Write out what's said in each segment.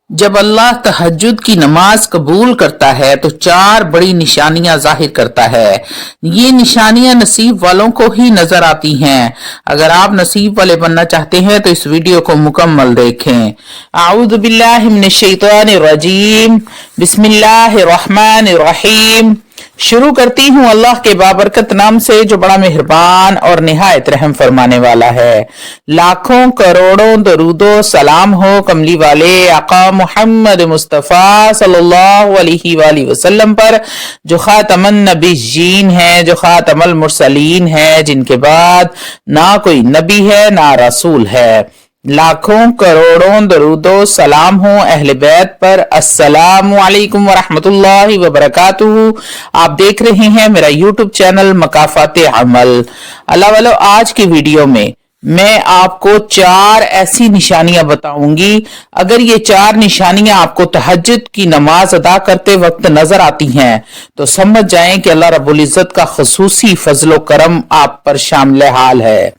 जब अल्लाह तहज्जुद की नमाज कबूल करता है तो चार बड़ी निशानियां जाहिर करता है। ये निशानियां नसीब वालों को ही नजर आती हैं। अगर आप नसीब वाले बनना चाहते हैं तो इस वीडियो को मुकम्मल देखें। आऊज़ु बिल्लाहि मिनश शैतानिर रजीम, बिस्मिल्लाहिर रहमानिर रहीम। शुरू करती हूँ अल्लाह के बाबरकत नाम से जो बड़ा मेहरबान और निहायत रहम फरमाने वाला है। लाखों करोड़ों दरूदो सलाम हो कमली वाले आका मोहम्मद मुस्तफ़ा सल्लल्लाहु अलैहि वसल्लम पर, जो खातमन नबीयीन है, जो खातमुल मुरसलीन है, जिनके बाद ना कोई नबी है ना रसूल है। लाखों करोड़ों दरूदो सलाम हो अहले बैत पर। अस्सलामु अलैकुम वरहमतुल्लाहि वबरकातुहू। आप देख रहे हैं मेरा यूट्यूब चैनल मकाफाते अमल। अल्लाह वालो, आज की वीडियो में मैं आपको चार ऐसी निशानियां बताऊंगी। अगर ये चार निशानियां आपको तहज्जुद की नमाज अदा करते वक्त नजर आती हैं तो समझ जाएं कि अल्लाह रब्बुल इज्जत का खुसूसी फजलो करम आप पर शामिल हाल है।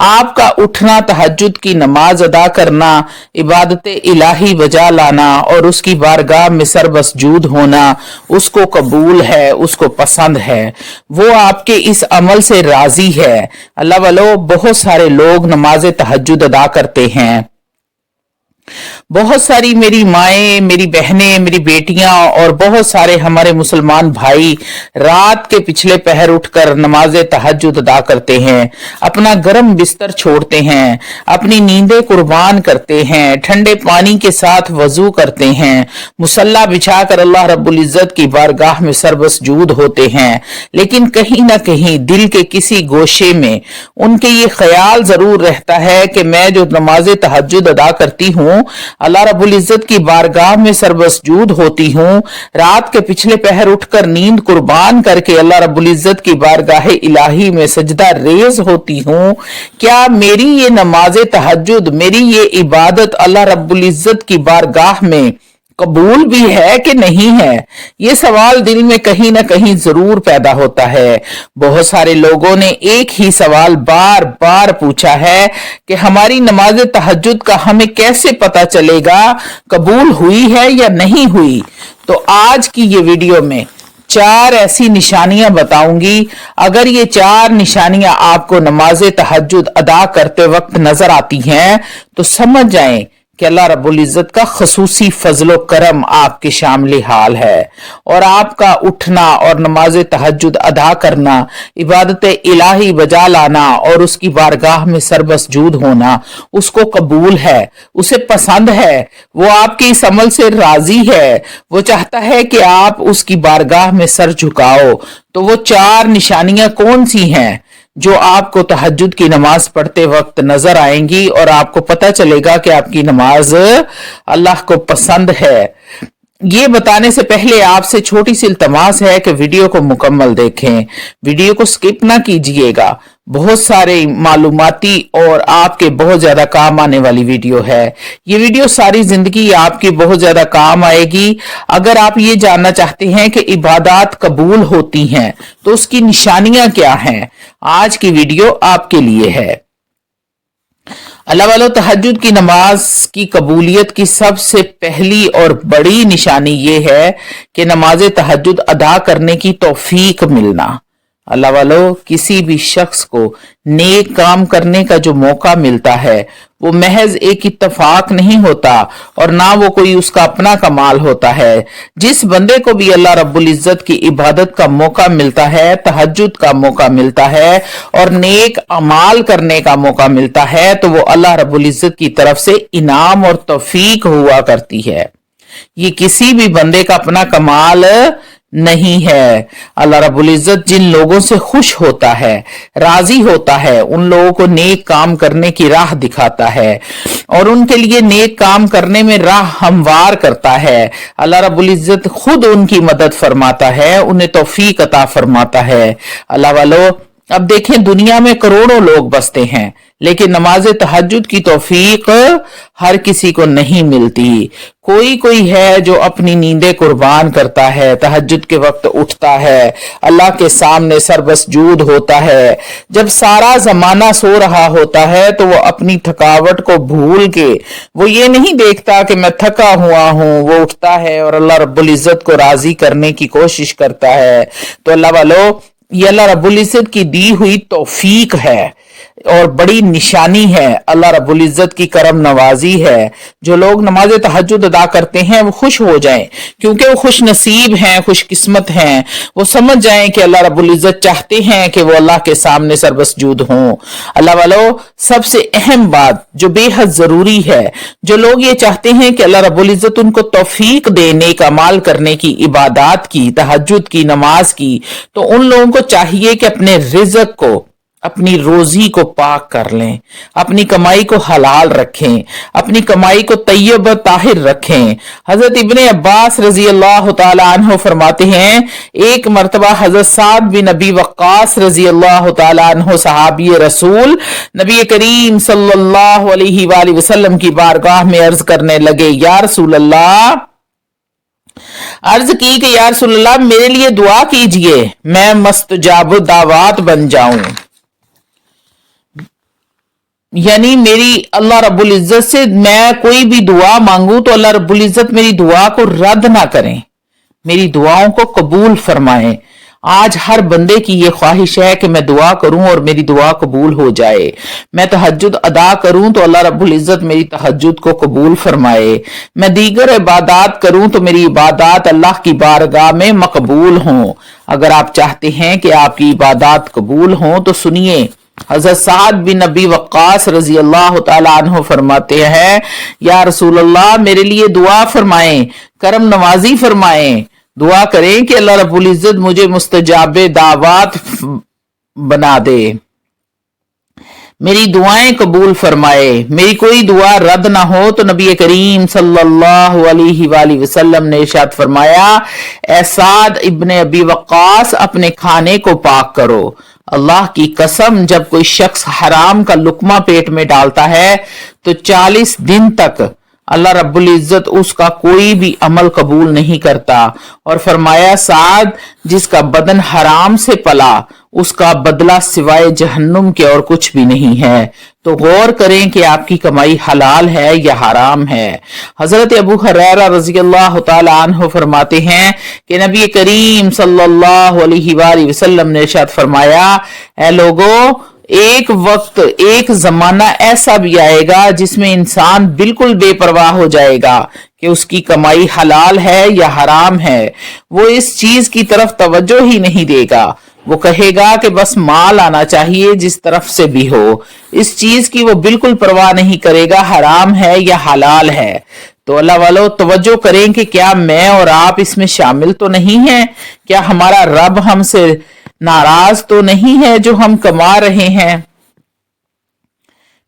आपका उठना, तहज्जुद की नमाज अदा करना, इबादत इलाही बजा लाना और उसकी बारगाह में सरबसजूद होना उसको कबूल है, उसको पसंद है, वो आपके इस अमल से राजी है। अल्लाह वालो, बहुत सारे लोग नमाज तहज्जुद अदा करते हैं। बहुत सारी मेरी माएं, मेरी बहनें, मेरी बेटियां और बहुत सारे हमारे मुसलमान भाई रात के पिछले पहर उठकर नमाज तहज्जुद अदा करते हैं, अपना गर्म बिस्तर छोड़ते हैं, अपनी नींदें कुर्बान करते हैं, ठंडे पानी के साथ वजू करते हैं, मुसल्ला बिछाकर अल्लाह रब्बुल इज्जत की बारगाह में सरबसजूद होते हैं। लेकिन कहीं ना कहीं दिल के किसी गोशे में उनके ये ख्याल जरूर रहता है कि मैं जो नमाज तहज्जुद अदा करती हूँ, अल्लाह रब्बुल इज्जत की बारगाह में सरबसजूद होती हूँ, रात के पिछले पहर उठकर नींद कुर्बान करके अल्लाह रब्बुल इज्जत की बारगाह इलाही में सजदा रेज होती हूँ, क्या मेरी ये नमाज तहज्जुद, मेरी ये इबादत अल्लाह रब्बुल इज्जत की बारगाह में कबूल भी है कि नहीं है? ये सवाल दिल में कहीं ना कहीं जरूर पैदा होता है। बहुत सारे लोगों ने एक ही सवाल बार बार पूछा है कि हमारी नमाज तहज्जुद का हमें कैसे पता चलेगा कबूल हुई है या नहीं हुई। तो आज की ये वीडियो में चार ऐसी निशानियां बताऊंगी। अगर ये चार निशानियां आपको नमाज तहज्जुद अदा करते वक्त नजर आती हैं तो समझ जाएं कि अल्लाह रब्बुल इज्जत का खसूसी फजलो करम आपके शामिल हाल है और आपका उठना और नमाज तहज्जुद अदा करना, इबादत इलाही बजा लाना और उसकी बारगाह में सरबसजूद होना उसको कबूल है, उसे पसंद है, वो आपके इस अमल से राजी है, वो चाहता है कि आप उसकी बारगाह में सर झुकाओ। तो वो चार निशानियां कौन सी हैं जो आपको तहज्जुद की नमाज पढ़ते वक्त नजर आएंगी और आपको पता चलेगा कि आपकी नमाज अल्लाह को पसंद है? ये बताने से पहले आपसे छोटी सी इल्तमास है कि वीडियो को मुकम्मल देखें, वीडियो को स्किप ना कीजिएगा। बहुत सारे मालूमाती और आपके बहुत ज्यादा काम आने वाली वीडियो है। ये वीडियो सारी जिंदगी आपकी बहुत ज्यादा काम आएगी। अगर आप ये जानना चाहते हैं कि इबादत कबूल होती हैं तो उसकी निशानियां क्या हैं, आज की वीडियो आपके लिए है। अल्लाह वालों, तहज्जुद की नमाज की कबूलियत की सबसे पहली और बड़ी निशानी ये है कि नमाज तहज्जुद अदा करने की तौफीक मिलना। अल्लाह वालों, किसी भी शख्स को नेक काम करने का जो मौका मिलता है वो महज एक इत्तफाक नहीं होता और ना वो कोई उसका अपना कमाल होता है। जिस बंदे को भी अल्लाह रब्बुल इज्जत की इबादत का मौका मिलता है, तहज्जुद का मौका मिलता है और नेक अमाल करने का मौका मिलता है तो वो अल्लाह रब्बुल इज्जत की तरफ से इनाम और तौफीक हुआ करती है। ये किसी भी बंदे का अपना कमाल नहीं है। अल्लाह रब्बुल इज्जत जिन लोगों से खुश होता है, राजी होता है, उन लोगों को नेक काम करने की राह दिखाता है और उनके लिए नेक काम करने में राह हमवार करता है। अल्लाह रब्बुल इज्जत खुद उनकी मदद फरमाता है, उन्हें तौफीक अता फरमाता है। अल्लाह वालों, अब देखें, दुनिया में करोड़ों लोग बसते हैं, लेकिन नमाज तहज्जुद की तौफीक हर किसी को नहीं मिलती। कोई कोई है जो अपनी नींदें कुर्बान करता है, तहज्जुद के वक्त उठता है, अल्लाह के सामने सरबसजूद होता है। जब सारा जमाना सो रहा होता है तो वो अपनी थकावट को भूल के, वो ये नहीं देखता कि मैं थका हुआ हूं, वो उठता है और अल्लाह रब्बुल इज्जत को राजी करने की कोशिश करता है। तो अल्लाह वालों, ये अल्लाह रब्बुल इज्जत की दी हुई तौफीक है और बड़ी निशानी है, अल्लाह रब्बुल इज्जत की करम नवाजी है। जो लोग नमाज तहज्जुद अदा करते हैं वो खुश हो जाएं, क्योंकि वो खुश नसीब हैं, खुश किस्मत हैं। वो समझ जाएं कि अल्लाह रब्बुल इज्जत चाहते हैं कि वो अल्लाह के सामने सरबसजूद हों। अल्लाह वालों, सबसे अहम बात जो बेहद जरूरी है, जो लोग ये चाहते हैं कि अल्लाह रब्बुल इज्जत उनको तौफीक दे नेक अमाल करने की, इबादत की, तहज्जुद की, नमाज की, तो उन लोगों को चाहिए कि अपने रिज़्क को, अपनी रोजी को पाक कर लें, अपनी कमाई को हलाल रखें, अपनी कमाई को तैयब ताहिर रखें। हजरत इब्ने अब्बास रजी अल्लाह तआला अन्हु फरमाते हैं, एक मरतबा हजरत साद बिन अबी वक्कास रजी अल्लाह तआला अन्हु सहाबी रसूल नबी करीम सल्लल्लाहु अलैहि वसल्लम की बारगाह में अर्ज करने लगे, या रसूल अल्लाह, अर्ज की कि या रसूल अल्लाह, मेरे लिए दुआ कीजिए, मैं मस्तजाब दावत बन जाऊं। यानी मेरी अल्लाह रब्बुल इज्जत से मैं कोई भी दुआ मांगू तो अल्लाह रब्बुल इज्जत मेरी दुआ को रद्द ना करें, मेरी दुआओं को कबूल फरमाएं। आज हर बंदे की ये ख्वाहिश है कि मैं दुआ करूं और मेरी दुआ कबूल हो जाए। मैं तहज्जुद अदा करूं तो अल्लाह रब्बुल इज्जत मेरी तहज्जुद को कबूल फरमाए। मैं दीगर इबादत करूं तो मेरी इबादत अल्लाह की बारगाह में मकबूल हों। अगर आप चाहते हैं कि आपकी इबादत कबूल हों तो सुनिए, हज़रत साद बिन अबी वक्कास रजी अल्लाह तआला अन्हु फरमाते हैं, या रसूल अल्लाह, मेरे लिए दुआ फरमाएं, करम नवाजी फरमाएं, दुआ करें कि अल्लाह रब्बुल इज्जत मुझे मुस्तजाबे दावत बना दे, मेरी दुआएं कबूल फरमाए, मेरी कोई दुआ रद्द ना हो। तो नबी करीम सल्लल्लाहु अलैहि वसल्लम ने इरशाद फरमाया, ए साद इब्ने अबी वक्कास, अपने खाने को पाक करो। अल्लाह की कसम, जब कोई शख्स हराम का लुकमा पेट में डालता है तो 40 दिन तक अल्लाह रब्बुल इज्जत उसका कोई भी अमल कबूल नहीं करता। और फरमाया, साद, जिसका बदन हराम से पला उसका बदला सिवाय जहन्नुम के और कुछ भी नहीं है। तो गौर करें कि आपकी कमाई हलाल है या हराम है। हजरत अबू हुरैरा रज़ी अल्लाह तआला अन्हु फरमाते हैं कि नबी करीम सल्लल्लाहु अलैहि वसल्लम ने इरशाद फरमाया, ऐ लोगों, एक वक्त, एक जमाना ऐसा भी आएगा जिसमें इंसान बिल्कुल बेपरवाह हो जाएगा कि उसकी कमाई हलाल है या हराम है। वो इस चीज की तरफ तवज्जो ही नहीं देगा। वो कहेगा कि बस माल आना चाहिए जिस तरफ से भी हो। इस चीज की वो बिल्कुल परवाह नहीं करेगा हराम है या हलाल है। तो अल्लाह वालों, तवज्जो करें कि क्या मैं और आप इसमें शामिल तो नहीं है? क्या हमारा रब हमसे नाराज तो नहीं है जो हम कमा रहे हैं?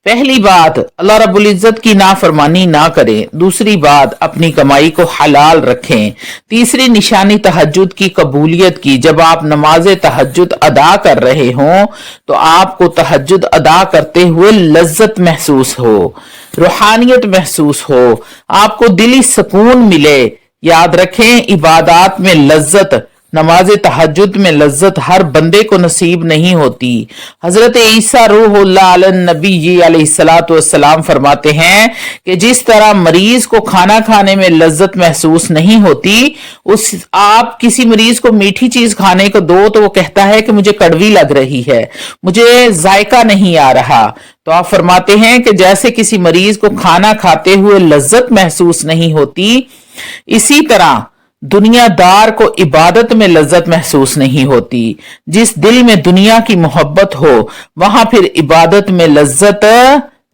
पहली बात, अल्लाह रब्बुल इज्जत की नाफरमानी ना करें। दूसरी बात, अपनी कमाई को हलाल रखें। तीसरी निशानी तहज्जुद की कबूलियत की, जब आप नमाज तहज्जुद अदा कर रहे हों तो आपको तहज्जुद अदा करते हुए लज्जत महसूस हो, रूहानियत महसूस हो, आपको दिली सुकून मिले। याद रखें, इबादत में लज्जत, नमाज तहज्जुद में लज्जत हर बंदे को नसीब नहीं होती। हजरत ईसा रूहुल्लाह अलन नबी जी अलैहिस्सलातु वस्सलाम फरमाते हैं कि जिस तरह मरीज को खाना खाने में लज्जत महसूस नहीं होती, उस आप किसी मरीज को मीठी चीज खाने को दो तो वो कहता है कि मुझे कड़वी लग रही है, मुझे जायका नहीं आ रहा। तो आप फरमाते हैं कि जैसे किसी मरीज को खाना खाते हुए लज्जत महसूस नहीं होती, इसी तरह दुनियादार को इबादत में लज्जत महसूस नहीं होती। जिस दिल में दुनिया की मोहब्बत हो वहां फिर इबादत में लज्जत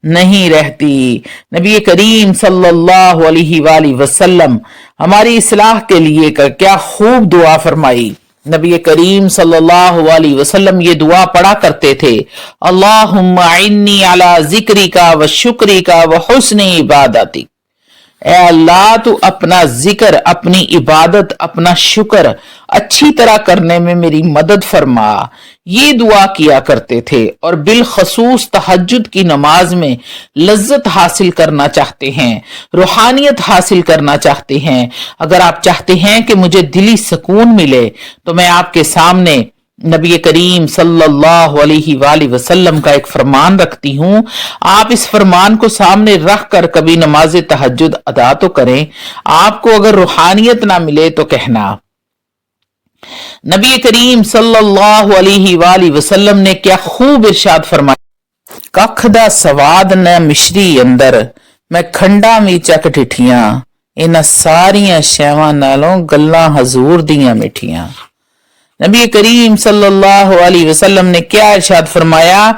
नहीं रहती। नबी करीम सल्लल्लाहु अलैहि वसल्लम हमारी इस्लाह के लिए क्या खूब दुआ फरमाई। नबी करीम सल्लल्लाहु अलैहि वसल्लम ये दुआ पढ़ा करते थे, अल्लाहुम्मा इन्नी अला जिक्रिका व शुक्रिका व हुस्नि इबादतिक। اے اللہ تو اپنا ذکر، اپنی عبادت، اپنا شکر اچھی طرح کرنے میں میری مدد فرما، یہ دعا کیا کرتے تھے۔ اور بالخصوص تہجد کی نماز میں لذت حاصل کرنا چاہتے ہیں، روحانیت حاصل کرنا چاہتے ہیں، اگر آپ چاہتے ہیں کہ مجھے دلی سکون ملے تو میں آپ کے سامنے نبی کریم صلی اللہ علیہ وآلہ وسلم کا ایک فرمان رکھتی ہوں، آپ اس فرمان کو سامنے رکھ کر کبھی نماز تہجد ادا تو کریں۔ آپ کو اگر روحانیت نہ ملے تو کہنا۔ نبی کریم صلی اللہ علیہ وآلہ وسلم نے کیا خوب ارشاد فرمایا، ککھ دا سواد نہ مشری اندر، میں کھنڈا می چک ٹھٹیاں، انہاں ساریاں شیواں نالوں گلاں حضور دیاں مٹھیاں۔ نبی کریم صلی اللہ علیہ وسلم نے کیا ارشاد فرمایا،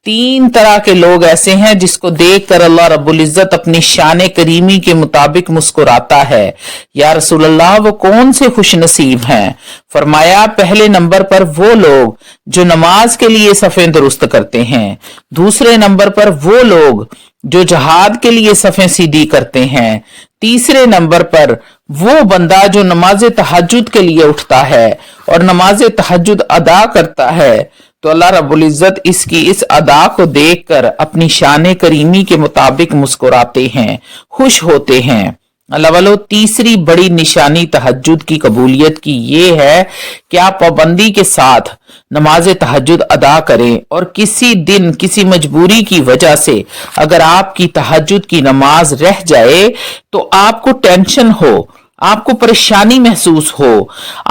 تین طرح کے لوگ ایسے ہیں جس کو دیکھ کر اللہ رب العزت اپنی شان کریمی کے مطابق مسکراتا ہے۔ یا رسول اللہ وہ کون سے خوش نصیب ہیں؟ فرمایا پہلے نمبر پر وہ لوگ جو نماز کے لیے صفیں درست کرتے ہیں، دوسرے نمبر پر وہ لوگ جو جہاد کے لیے صفیں سیدھی کرتے ہیں، تیسرے نمبر پر وہ بندہ جو نماز تہجد کے لیے اٹھتا ہے اور نماز تہجد ادا کرتا ہے، تو اللہ رب العزت اس کی اس ادا کو دیکھ کر اپنی شان کریمی کے مطابق مسکراتے ہیں، خوش ہوتے ہیں۔ اللہ والو، تیسری بڑی نشانی تہجد کی قبولیت کی یہ ہے کہ آپ پابندی کے ساتھ نماز تہجد ادا کریں، اور کسی دن کسی مجبوری کی وجہ سے اگر آپ کی تہجد کی نماز رہ جائے تو آپ کو ٹینشن ہو، آپ کو پریشانی محسوس ہو،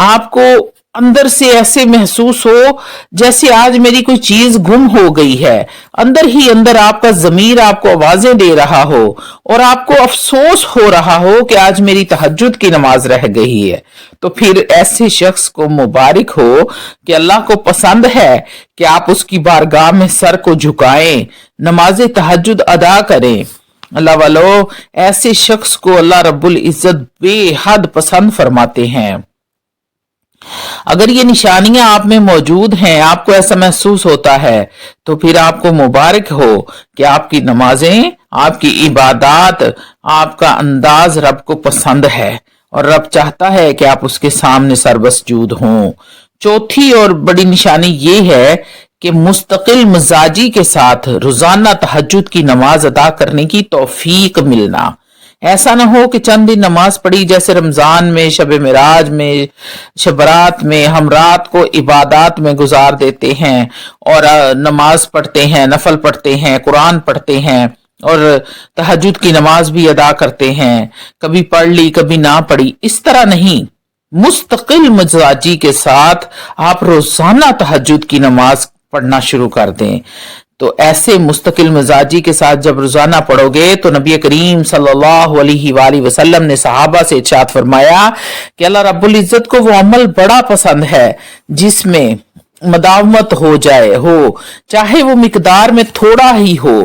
آپ کو اندر سے ایسے محسوس ہو جیسے آج میری کوئی چیز گم ہو گئی ہے، اندر ہی اندر آپ کا ضمیر آپ کو آوازیں دے رہا ہو اور آپ کو افسوس ہو رہا ہو کہ آج میری تہجد کی نماز رہ گئی ہے، تو پھر ایسے شخص کو مبارک ہو کہ اللہ کو پسند ہے کہ آپ اس کی بارگاہ میں سر کو جھکائیں، نماز تہجد ادا کریں۔ اللہ والو، ایسے شخص کو اللہ رب العزت بے حد پسند فرماتے ہیں۔ اگر یہ نشانیاں آپ میں موجود ہیں، آپ کو ایسا محسوس ہوتا ہے، تو پھر آپ کو مبارک ہو کہ آپ کی نمازیں، آپ کی عبادات، آپ کا انداز رب کو پسند ہے اور رب چاہتا ہے کہ آپ اس کے سامنے سربسجود ہوں۔ چوتھی اور بڑی نشانی یہ ہے کہ مستقل مزاجی کے ساتھ روزانہ تہجد کی نماز ادا کرنے کی توفیق ملنا۔ ایسا نہ ہو کہ چند دن نماز پڑھی، جیسے رمضان میں، شب معراج میں، شب برات میں ہم رات کو عبادات میں گزار دیتے ہیں اور نماز پڑھتے ہیں، نفل پڑھتے ہیں، قرآن پڑھتے ہیں اور تہجد کی نماز بھی ادا کرتے ہیں، کبھی پڑھ لی کبھی نہ پڑھی، اس طرح نہیں۔ مستقل مزاجی کے ساتھ آپ روزانہ تہجد کی نماز پڑھنا شروع کر دیں۔ تو ایسے مستقل مزاجی کے ساتھ جب روزانہ پڑھو گے تو نبی کریم صلی اللہ علیہ وآلہ وسلم نے صحابہ سے ارشاد فرمایا کہ اللہ رب العزت کو وہ عمل بڑا پسند ہے جس میں مداومت ہو جائے، چاہے وہ مقدار میں تھوڑا ہی ہو،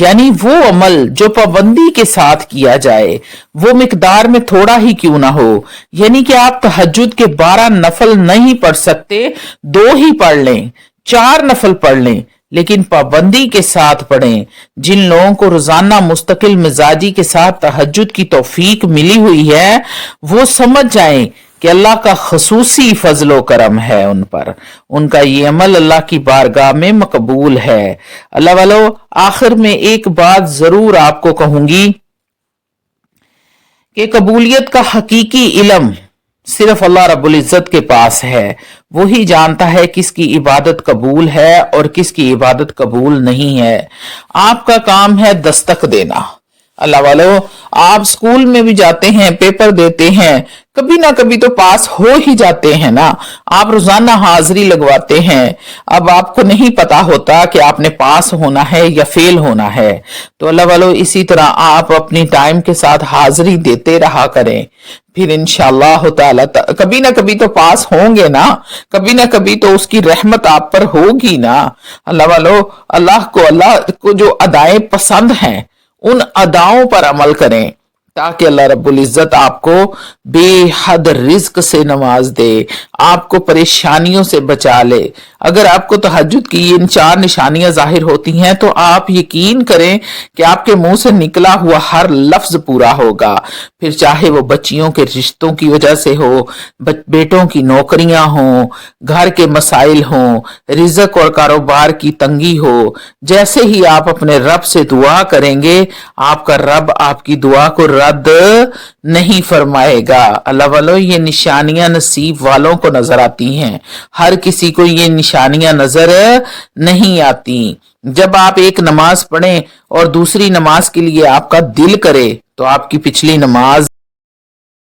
یعنی وہ عمل جو پابندی کے ساتھ کیا جائے وہ مقدار میں تھوڑا ہی کیوں نہ ہو، یعنی کہ آپ تہجد کے 12 نفل نہیں پڑھ سکتے، 2 ہی پڑھ لیں، 4 نفل پڑھ لیں، لیکن پابندی کے ساتھ پڑھیں۔ جن لوگوں کو روزانہ مستقل مزاجی کے ساتھ تہجد کی توفیق ملی ہوئی ہے وہ سمجھ جائیں کہ اللہ کا خصوصی فضل و کرم ہے ان پر، ان کا یہ عمل اللہ کی بارگاہ میں مقبول ہے۔ اللہ والو، آخر میں ایک بات ضرور آپ کو کہوں گی کہ قبولیت کا حقیقی علم صرف اللہ رب العزت کے پاس ہے، وہی جانتا ہے کس کی عبادت قبول ہے اور کس کی عبادت قبول نہیں ہے۔ آپ کا کام ہے دستک دینا۔ اللہ والو، آپ سکول میں بھی جاتے ہیں، پیپر دیتے ہیں، کبھی نہ کبھی تو پاس ہو ہی جاتے ہیں نا، آپ روزانہ حاضری لگواتے ہیں، اب آپ کو نہیں پتا ہوتا کہ آپ نے پاس ہونا ہے یا فیل ہونا ہے، تو اللہ والو اسی طرح آپ اپنی ٹائم کے ساتھ حاضری دیتے رہا کریں، پھر انشاءاللہ تعالی کبھی نہ کبھی تو پاس ہوں گے نا، کبھی نہ کبھی تو اس کی رحمت آپ پر ہوگی نا۔ اللہ والو، اللہ کو جو ادائیں پسند ہیں ان اداؤں پر عمل کریں، ताकि अल्लाह रब्बुल इज्जत आपको बेहद रिज्क से नवाज दे, आपको परेशानियों से बचा ले। अगर आपको तहज्जुद की इन 4 निशानियां जाहिर होती हैं तो आप यकीन करें कि आपके मुंह से निकला हुआ हर लफ्ज पूरा होगा, फिर चाहे वो बच्चियों के रिश्तों की वजह से हो, बेटों की नौकरियां हों, घर के मसाइल हों, रिज्क और कारोबार की तंगी हो। जैसे ही आप अपने रब से दुआ करेंगे, आपका रब आपकी दुआ को रद्द नहीं फरमाएगा। अल्लाह वालों, ये निशानियां नसीब वालों को नजर आती हैं, हर किसी को ये निशानियां नजर नहीं आती। जब आप एक नमाज पढ़ें और दूसरी नमाज के लिए आपका दिल करे तो आपकी पिछली नमाज